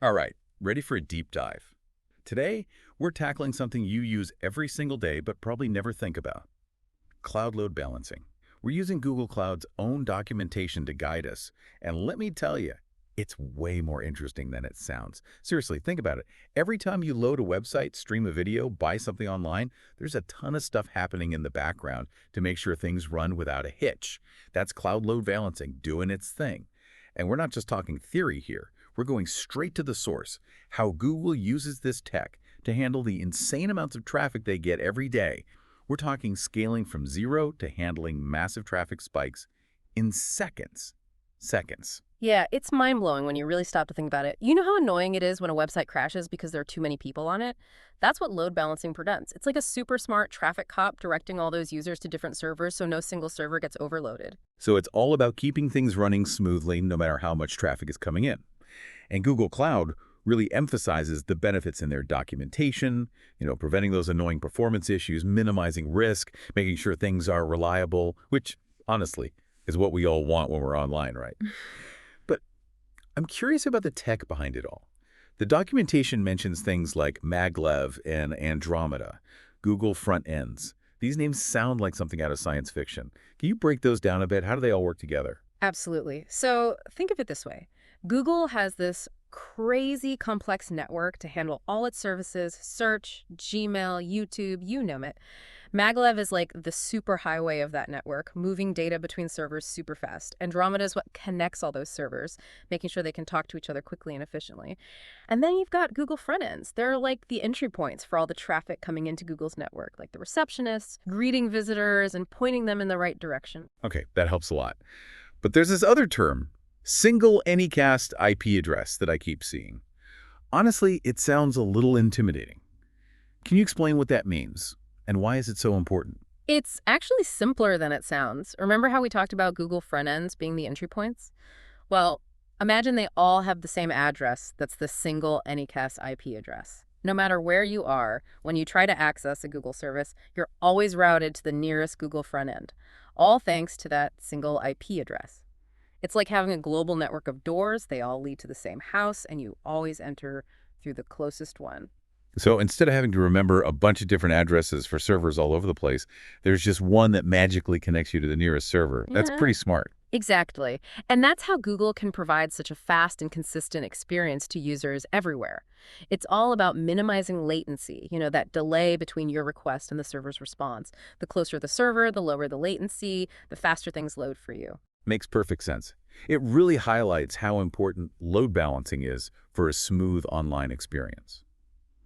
All right, ready for a deep dive. Today, we're tackling something you use every single day but probably never think about: cloud load balancing. We're using Google Cloud's own documentation to guide us, and let me tell you, it's way more interesting than it sounds. Seriously, think about it. Every time you load a website, stream a video, buy something online, there's a ton of stuff happening in the background to make sure things run without a hitch. That's cloud load balancing doing its thing. And we're not just talking theory here. We're going straight to the source, how Google uses this tech to handle the insane amounts of traffic they get every day. We're talking scaling from zero to handling massive traffic spikes in seconds. Seconds. Yeah, it's mind-blowing when you really stop to think about it. You know how annoying it is when a website crashes because there are too many people on it? That's what load balancing prevents. It's like a super smart traffic cop directing all those users to different servers so no single server gets overloaded. So it's all about keeping things running smoothly no matter how much traffic is coming in. And Google Cloud really emphasizes the benefits in their documentation, preventing those annoying performance issues, minimizing risk, making sure things are reliable, which, honestly, is what we all want when we're online, right? But I'm curious about the tech behind it all. The documentation mentions things like maglev and Andromeda, Google front ends. These names sound like something out of science fiction. Can you break those down a bit? How do they all work together? Absolutely. So think of it this way. Google has this crazy complex network to handle all its services: search, Gmail, YouTube, you name it. Maglev is like the superhighway of that network, moving data between servers super fast. Andromeda is what connects all those servers, making sure they can talk to each other quickly and efficiently. And then you've got Google front ends. They're like the entry points for all the traffic coming into Google's network, like the receptionists, greeting visitors, and pointing them in the right direction. Okay, that helps a lot. But there's this other term, single anycast IP address, that I keep seeing. Honestly, it sounds a little intimidating. Can you explain what that means? And why is it so important? It's actually simpler than it sounds. Remember how we talked about Google front ends being the entry points? Well, imagine they all have the same address that's the single Anycast IP address. No matter where you are, when you try to access a Google service, you're always routed to the nearest Google front end, all thanks to that single IP address. It's like having a global network of doors. They all lead to the same house, and you always enter through the closest one. So instead of having to remember a bunch of different addresses for servers all over the place, there's just one that magically connects you to the nearest server. That's Yeah. pretty smart. Exactly. And that's how Google can provide such a fast and consistent experience to users everywhere. It's all about minimizing latency, that delay between your request and the server's response. The closer the server, the lower the latency, the faster things load for you. Makes perfect sense. It really highlights how important load balancing is for a smooth online experience.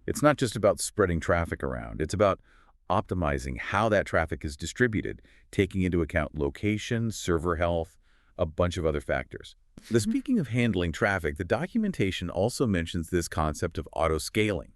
It's not just about spreading traffic around. It's about optimizing how that traffic is distributed, taking into account location, server health, a bunch of other factors. Speaking of handling traffic, the documentation also mentions this concept of auto-scaling.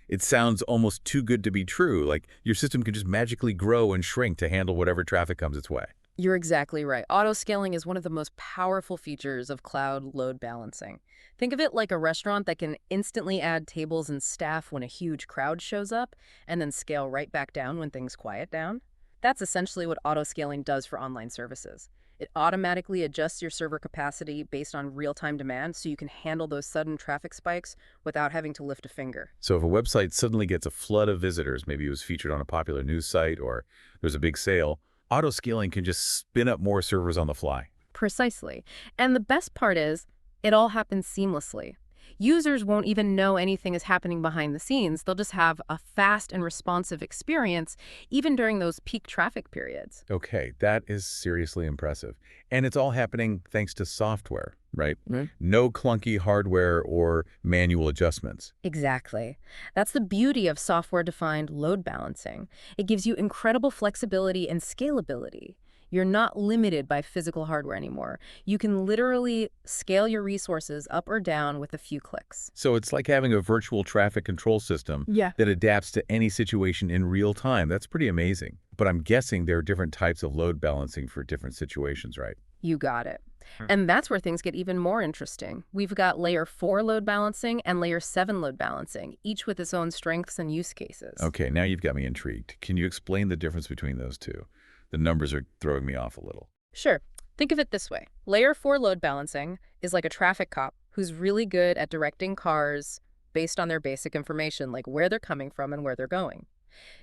It sounds almost too good to be true, like your system can just magically grow and shrink to handle whatever traffic comes its way. You're exactly right. Auto-scaling is one of the most powerful features of cloud load balancing. Think of it like a restaurant that can instantly add tables and staff when a huge crowd shows up, and then scale right back down when things quiet down. That's essentially what auto-scaling does for online services. It automatically adjusts your server capacity based on real-time demand so you can handle those sudden traffic spikes without having to lift a finger. So if a website suddenly gets a flood of visitors, maybe it was featured on a popular news site or there's a big sale, auto-scaling can just spin up more servers on the fly. Precisely. And the best part is, it all happens seamlessly. Users won't even know anything is happening behind the scenes. They'll just have a fast and responsive experience, even during those peak traffic periods. Okay, that is seriously impressive. And it's all happening thanks to software, right? Right. No clunky hardware or manual adjustments. Exactly. That's the beauty of software-defined load balancing. It gives you incredible flexibility and scalability. You're not limited by physical hardware anymore. You can literally scale your resources up or down with a few clicks. So it's like having a virtual traffic control system Yeah. that adapts to any situation in real time. That's pretty amazing. But I'm guessing there are different types of load balancing for different situations, right? You got it. And that's where things get even more interesting. We've got layer 4 load balancing and layer 7 load balancing, each with its own strengths and use cases. Okay, now you've got me intrigued. Can you explain the difference between those two? The numbers are throwing me off a little. Sure. Think of it this way. Layer 4 load balancing is like a traffic cop who's really good at directing cars based on their basic information, like where they're coming from and where they're going.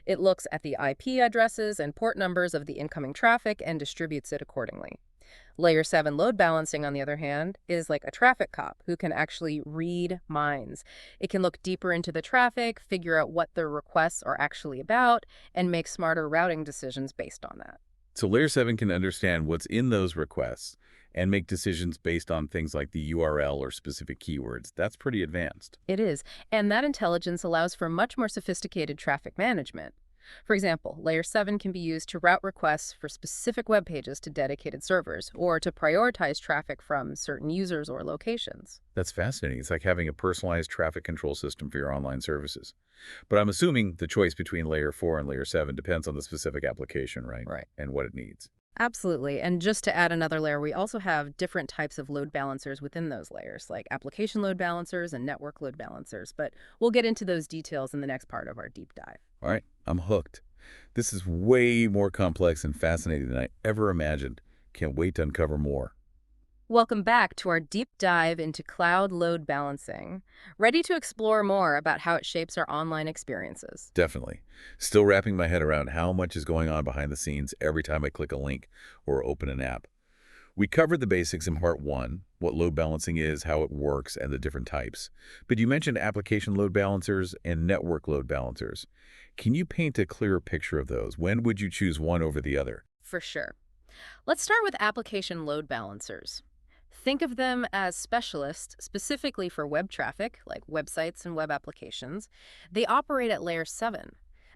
It looks at the IP addresses and port numbers of the incoming traffic and distributes it accordingly. Layer 7 load balancing, on the other hand, is like a traffic cop who can actually read minds. It can look deeper into the traffic, figure out what the requests are actually about, and make smarter routing decisions based on that. So Layer 7 can understand what's in those requests and make decisions based on things like the URL or specific keywords. That's pretty advanced. It is, and that intelligence allows for much more sophisticated traffic management. For example, Layer 7 can be used to route requests for specific web pages to dedicated servers, or to prioritize traffic from certain users or locations. That's fascinating. It's like having a personalized traffic control system for your online services. But I'm assuming the choice between Layer 4 and Layer 7 depends on the specific application, right? Right. And what it needs. Absolutely. And just to add another layer, we also have different types of load balancers within those layers, like application load balancers and network load balancers. But we'll get into those details in the next part of our deep dive. All right, I'm hooked. This is way more complex and fascinating than I ever imagined. Can't wait to uncover more. Welcome back to our deep dive into cloud load balancing. Ready to explore more about how it shapes our online experiences? Definitely. Still wrapping my head around how much is going on behind the scenes every time I click a link or open an app. We covered the basics in part 1, what load balancing is, how it works, and the different types. But you mentioned application load balancers and network load balancers. Can you paint a clearer picture of those? When would you choose one over the other? For sure. Let's start with application load balancers. Think of them as specialists specifically for web traffic, like websites and web applications. They operate at layer 7.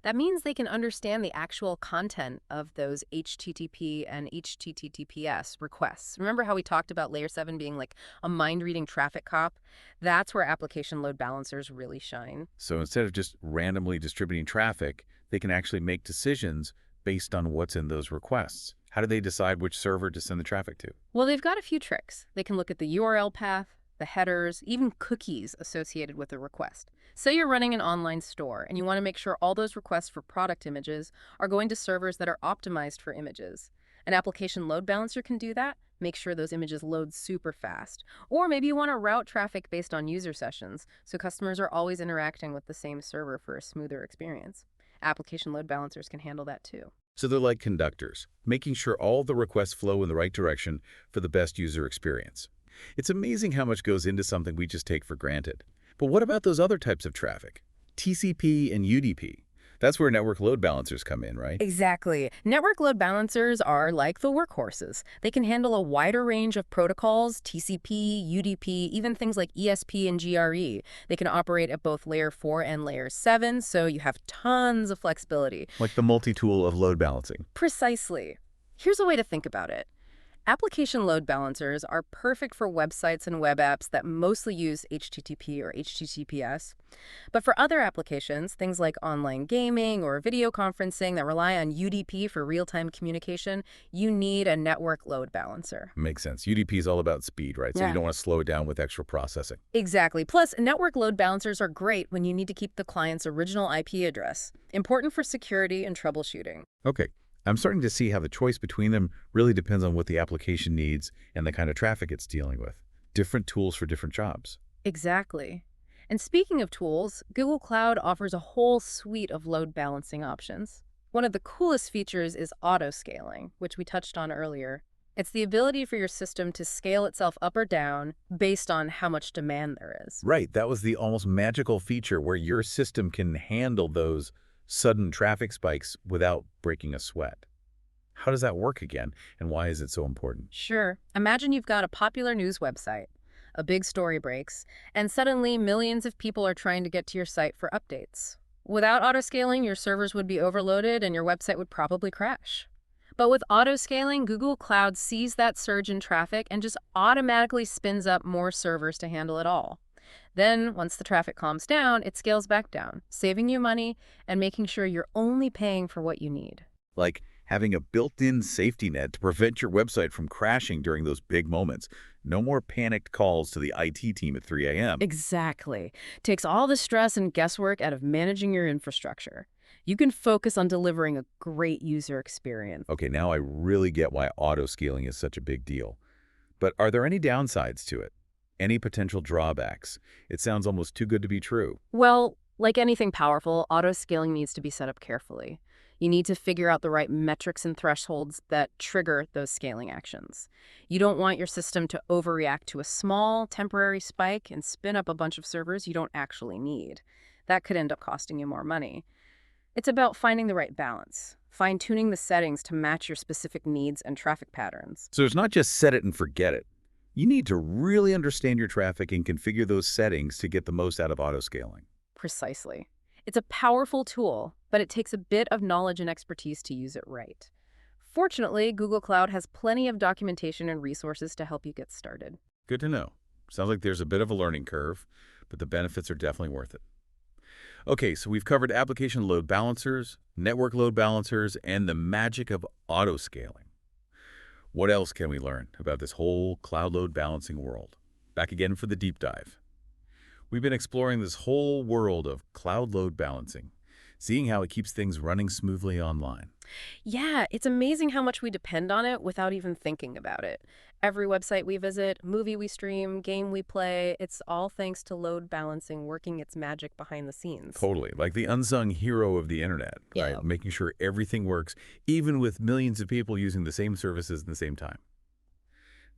That means they can understand the actual content of those HTTP and HTTPS requests. Remember how we talked about layer 7 being like a mind-reading traffic cop? That's where application load balancers really shine. So instead of just randomly distributing traffic, they can actually make decisions based on what's in those requests. How do they decide which server to send the traffic to? Well, they've got a few tricks. They can look at the URL path, the headers, even cookies associated with the request. Say you're running an online store and you want to make sure all those requests for product images are going to servers that are optimized for images. An application load balancer can do that, make sure those images load super fast. Or maybe you want to route traffic based on user sessions, so customers are always interacting with the same server for a smoother experience. Application load balancers can handle that too. So they're like conductors, making sure all the requests flow in the right direction for the best user experience. It's amazing how much goes into something we just take for granted. But what about those other types of traffic? TCP and UDP. That's where network load balancers come in, right? Exactly. Network load balancers are like the workhorses. They can handle a wider range of protocols, TCP, UDP, even things like ESP and GRE. They can operate at both layer 4 and layer 7, so you have tons of flexibility. Like the multi-tool of load balancing. Precisely. Here's a way to think about it. Application load balancers are perfect for websites and web apps that mostly use HTTP or HTTPS. But for other applications, things like online gaming or video conferencing that rely on UDP for real-time communication, you need a network load balancer. Makes sense. UDP is all about speed, right? So Yeah. you don't want to slow it down with extra processing. Exactly. Plus, network load balancers are great when you need to keep the client's original IP address. Important for security and troubleshooting. Okay. I'm starting to see how the choice between them really depends on what the application needs and the kind of traffic it's dealing with. Different tools for different jobs. Exactly. And speaking of tools, Google Cloud offers a whole suite of load balancing options. One of the coolest features is auto-scaling, which we touched on earlier. It's the ability for your system to scale itself up or down based on how much demand there is. Right. That was the almost magical feature where your system can handle those sudden traffic spikes without breaking a sweat. How does that work again, and why is it so important? Sure. Imagine you've got a popular news website. A big story breaks, and suddenly millions of people are trying to get to your site for updates. Without auto-scaling, your servers would be overloaded and your website would probably crash. But with auto-scaling, Google Cloud sees that surge in traffic and just automatically spins up more servers to handle it all. Then, once the traffic calms down, it scales back down, saving you money and making sure you're only paying for what you need. Like having a built-in safety net to prevent your website from crashing during those big moments. No more panicked calls to the IT team at 3 a.m. Exactly. Takes all the stress and guesswork out of managing your infrastructure. You can focus on delivering a great user experience. Okay, now I really get why auto-scaling is such a big deal. But are there any downsides to it? any potential drawbacks? It sounds almost too good to be true. Well, like anything powerful, auto-scaling needs to be set up carefully. You need to figure out the right metrics and thresholds that trigger those scaling actions. You don't want your system to overreact to a small, temporary spike and spin up a bunch of servers you don't actually need. That could end up costing you more money. It's about finding the right balance, fine-tuning the settings to match your specific needs and traffic patterns. So it's not just set it and forget it. You need to really understand your traffic and configure those settings to get the most out of auto-scaling. Precisely. It's a powerful tool, but it takes a bit of knowledge and expertise to use it right. Fortunately, Google Cloud has plenty of documentation and resources to help you get started. Good to know. Sounds like there's a bit of a learning curve, but the benefits are definitely worth it. Okay, so we've covered application load balancers, network load balancers, and the magic of auto-scaling. What else can we learn about this whole cloud load balancing world? Back again for the deep dive. We've been exploring this whole world of cloud load balancing, seeing how it keeps things running smoothly online. Yeah, it's amazing how much we depend on it without even thinking about it. Every website we visit, movie we stream, game we play, it's all thanks to load balancing working its magic behind the scenes. Totally, like the unsung hero of the internet, Yeah. right? Making sure everything works, even with millions of people using the same services at the same time.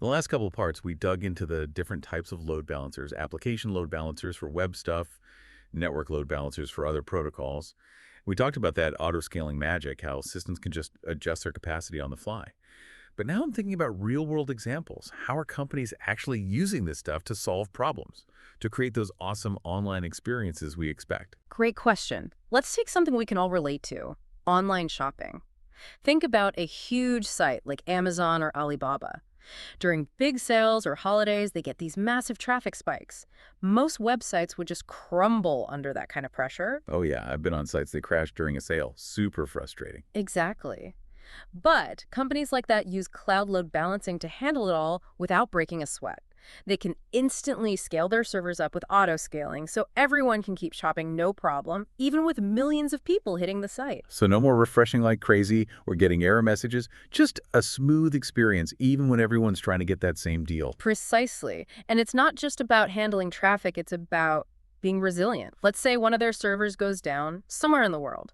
In the last couple of parts, we dug into the different types of load balancers, application load balancers for web stuff, network load balancers for other protocols. We talked about that auto-scaling magic, how systems can just adjust their capacity on the fly. But now I'm thinking about real-world examples. How are companies actually using this stuff to solve problems, to create those awesome online experiences we expect? Great question. Let's take something we can all relate to, online shopping. Think about a huge site like Amazon or Alibaba. During big sales or holidays, they get these massive traffic spikes. Most websites would just crumble under that kind of pressure. Oh yeah, I've been on sites that crashed during a sale. Super frustrating. Exactly. But companies like that use cloud load balancing to handle it all without breaking a sweat. They can instantly scale their servers up with auto-scaling so everyone can keep shopping no problem, even with millions of people hitting the site. So no more refreshing like crazy or getting error messages, just a smooth experience even when everyone's trying to get that same deal. Precisely. And it's not just about handling traffic, it's about being resilient. Let's say one of their servers goes down somewhere in the world.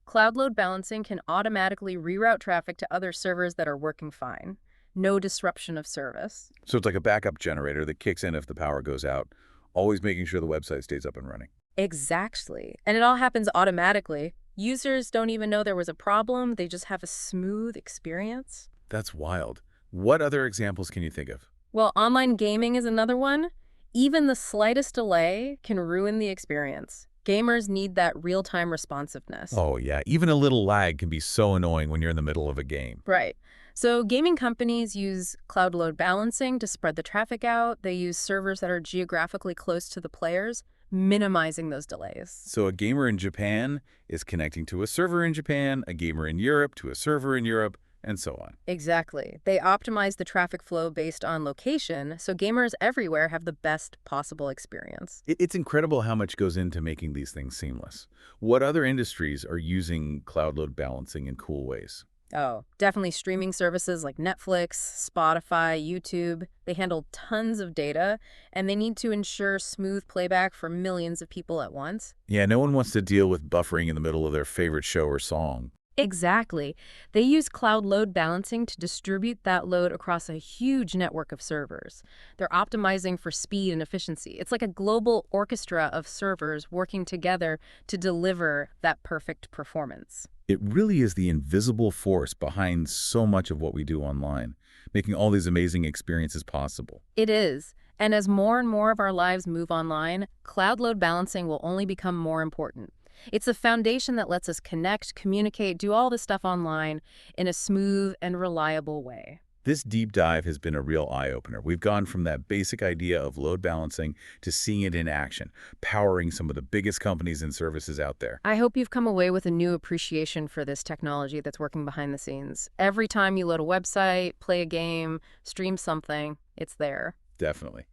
Cloud load balancing can automatically reroute traffic to other servers that are working fine. No disruption of service. So it's like a backup generator that kicks in if the power goes out, always making sure the website stays up and running. Exactly. And it all happens automatically. Users don't even know there was a problem. They just have a smooth experience. That's wild. What other examples can you think of? Well, online gaming is another one. Even the slightest delay can ruin the experience. Gamers need that real-time responsiveness. Oh yeah, even a little lag can be so annoying when you're in the middle of a game. Right. So gaming companies use cloud load balancing to spread the traffic out. They use servers that are geographically close to the players, minimizing those delays. So a gamer in Japan is connecting to a server in Japan, a gamer in Europe to a server in Europe, and so on. Exactly. They optimize the traffic flow based on location, so gamers everywhere have the best possible experience. It's incredible how much goes into making these things seamless. What other industries are using cloud load balancing in cool ways? Oh, definitely streaming services like Netflix, Spotify, YouTube. They handle tons of data, and they need to ensure smooth playback for millions of people at once. Yeah, no one wants to deal with buffering in the middle of their favorite show or song. Exactly. They use cloud load balancing to distribute that load across a huge network of servers. They're optimizing for speed and efficiency. It's like a global orchestra of servers working together to deliver that perfect performance. It really is the invisible force behind so much of what we do online, making all these amazing experiences possible. It is. And as more and more of our lives move online, cloud load balancing will only become more important. It's a foundation that lets us connect, communicate, do all this stuff online in a smooth and reliable way. This deep dive has been a real eye-opener. We've gone from that basic idea of load balancing to seeing it in action, powering some of the biggest companies and services out there. I hope you've come away with a new appreciation for this technology that's working behind the scenes. Every time you load a website, play a game, stream something, it's there. Definitely.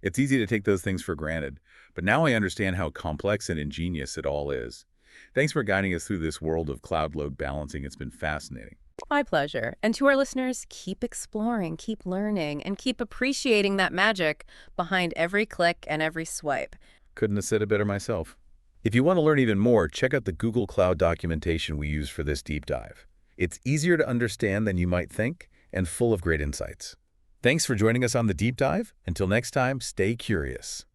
It's easy to take those things for granted, but now I understand how complex and ingenious it all is. Thanks for guiding us through this world of cloud load balancing. It's been fascinating. My pleasure. And to our listeners, keep exploring, keep learning, and keep appreciating that magic behind every click and every swipe. Couldn't have said it better myself. If you want to learn even more, check out the Google Cloud documentation we use for this deep dive. It's easier to understand than you might think and full of great insights. Thanks for joining us on the deep dive. Until next time, stay curious.